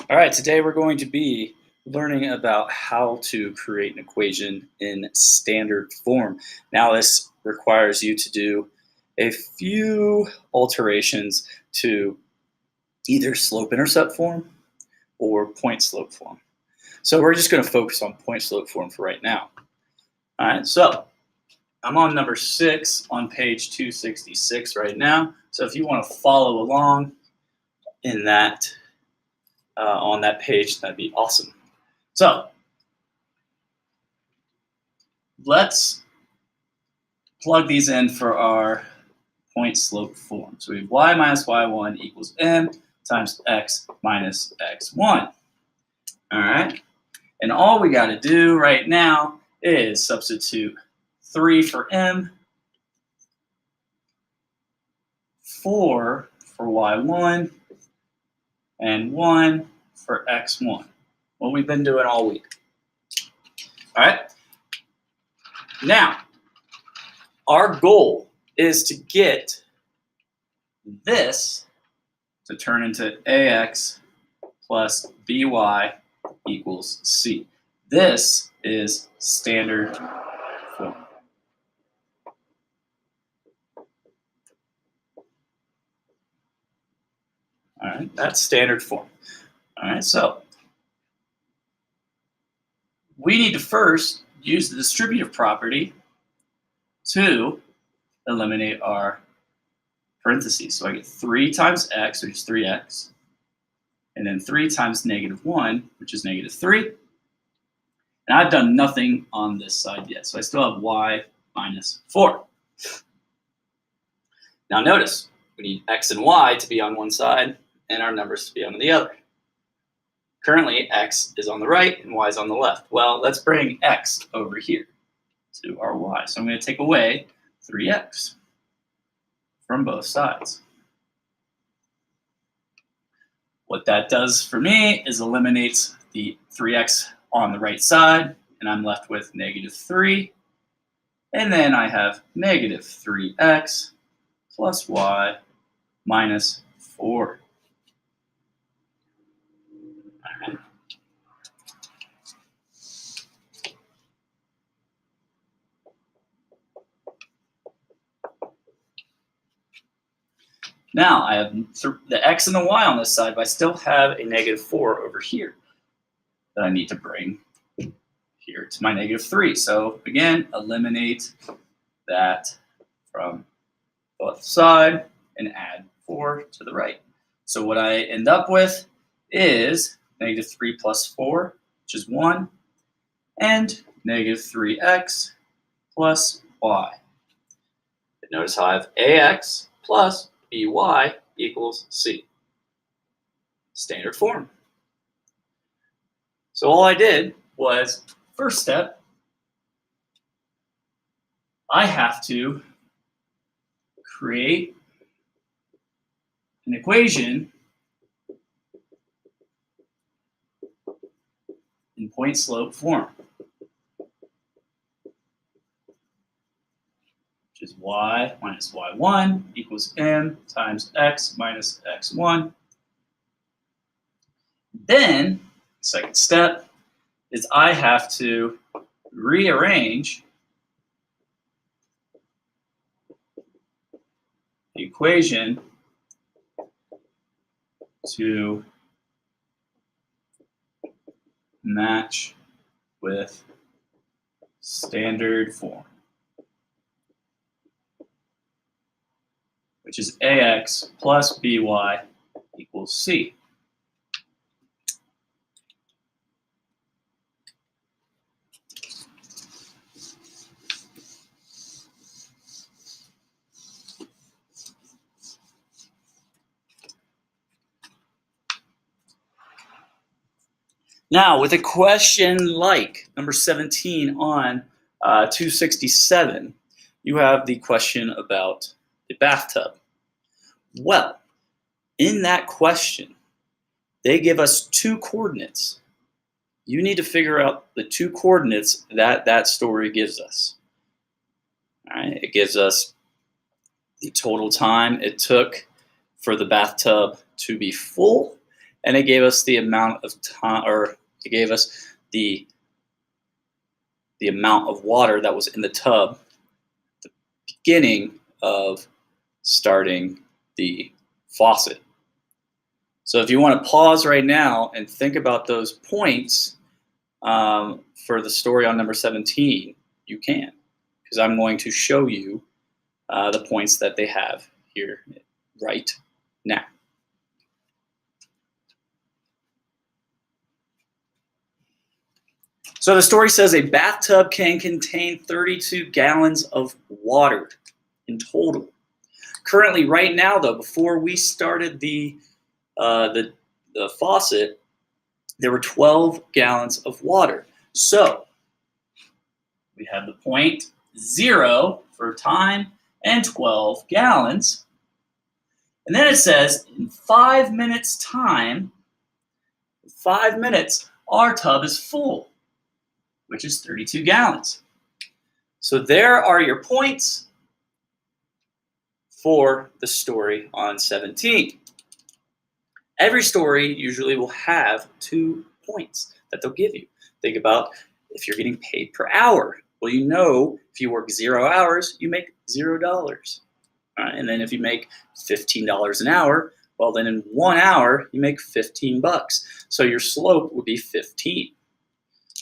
All right, today we're going to be learning about how to create an equation in standard form. Now, this requires you to do a few alterations to either slope-intercept form or point-slope form. So we're just going to focus on point-slope form for right now. All right, so I'm on number 6 on page 266 right now. So if you want to follow along in that on that page, that'd be awesome. So let's plug these in for our point slope form. So we have y minus y1 equals m times x minus x1. All right. And all we got to do right now is substitute 3 for m, 4 for y1, and 1 for x1. What we've been doing all week. All right. Now, our goal is to get this to turn into ax plus by equals c. This is standard form. All right, that's standard form. All right, so we need to first use the distributive property to eliminate our parentheses. So I get 3 times x, which is 3x, and then 3 times -1, which is -3. And I've done nothing on this side yet, so I still have y minus 4. Now notice, we need x and y to be on one side and our numbers to be on the other. Currently, x is on the right and y is on the left. Well, let's bring x over here to our y. So I'm going to take away 3x from both sides. What that does for me is eliminates the 3x on the right side, and I'm left with -3. And then I have -3x plus y minus 4. Right. Now I have the x and the y on this side, but I still have a -4 over here that I need to bring here to my -3. So again, eliminate that from both sides and add 4 to the right. So what I end up with is -3 plus 4, which is 1, and -3x plus y. Notice how I have ax plus by equals c. Standard form. So all I did was, first step, I have to create an equation in point slope form, which is y minus y1 equals m times x minus x1. Then, second step is I have to rearrange the equation to match with standard form, which is ax plus by equals c. Now, with a question like number 17 on 267, you have the question about the bathtub. Well, in that question, they give us 2 coordinates. You need to figure out the 2 coordinates that that story gives us. All right, it gives us the total time it took for the bathtub to be full, and it gave us the amount of time, or it gave us the amount of water that was in the tub at the beginning of starting the faucet. So if you want to pause right now and think about those points for the story on number 17, you can, because I'm going to show you the points that they have here right now. So the story says a bathtub can contain 32 gallons of water in total. Currently, right now, though, before we started the faucet, there were 12 gallons of water. So we have the point 0 for time and 12 gallons. And then it says in 5 minutes time, 5 minutes, our tub is full, which is 32 gallons. So there are your points for the story on 17. Every story usually will have 2 points that they'll give you. Think about if you're getting paid per hour. Well, you know if you work 0 hours, you make $0. And then if you make $15 an hour, well, then in 1 hour, you make 15 bucks. So your slope would be 15.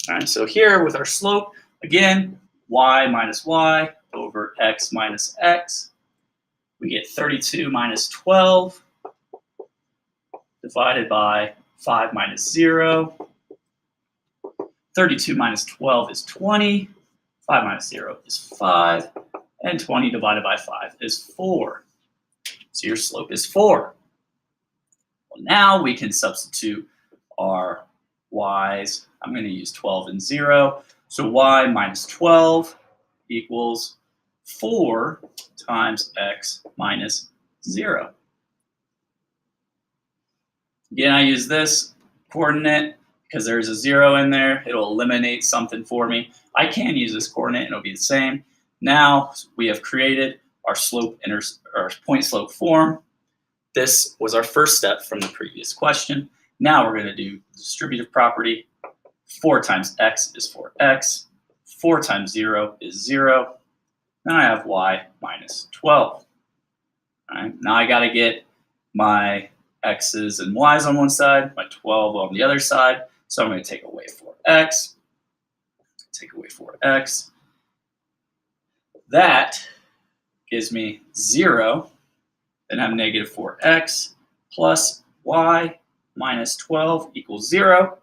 All right, so here with our slope, again, y minus y over x minus x. We get 32 minus 12 divided by 5 minus 0. 32 minus 12 is 20. 5 minus 0 is 5. And 20 divided by 5 is 4. So your slope is 4. Well, now we can substitute our y's. I'm going to use 12 and 0. So y minus 12 equals 4 times x minus 0. Again, I use this coordinate because there's a 0 in there. It'll eliminate something for me. I can use this coordinate and it'll be the same. Now we have created our slope our point slope form. This was our first step from the previous question. Now we're going to do distributive property. 4 times x is 4x. 4 times 0 is 0. Then I have y minus 12. All right, now I got to get my x's and y's on one side, my 12 on the other side. So I'm going to take away 4x, take away 4x. That gives me 0. Then I have negative 4x plus y minus 12 equals 0.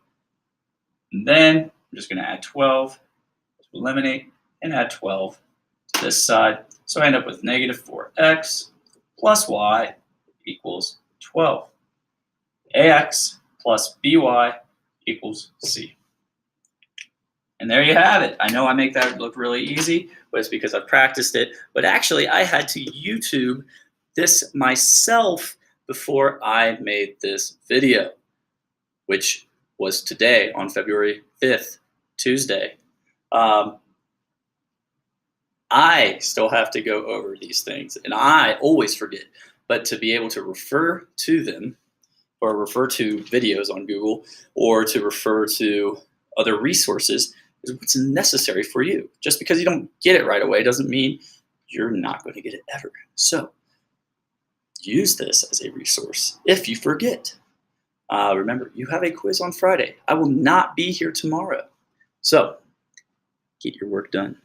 And then I'm just going to add 12 to eliminate and add 12 to this side. So I end up with negative 4x plus y equals 12. ax plus by equals c. And there you have it. I know I make that look really easy, but it's because I've practiced it. But actually, I had to YouTube this myself before I made this video, which was today on February 5th, Tuesday. I still have to go over these things, and I always forget. But to be able to refer to them, or refer to videos on Google, or to refer to other resources is what's necessary for you. Just because you don't get it right away doesn't mean you're not going to get it ever. So use this as a resource if you forget. Remember, you have a quiz on Friday. I will not be here tomorrow. So get your work done.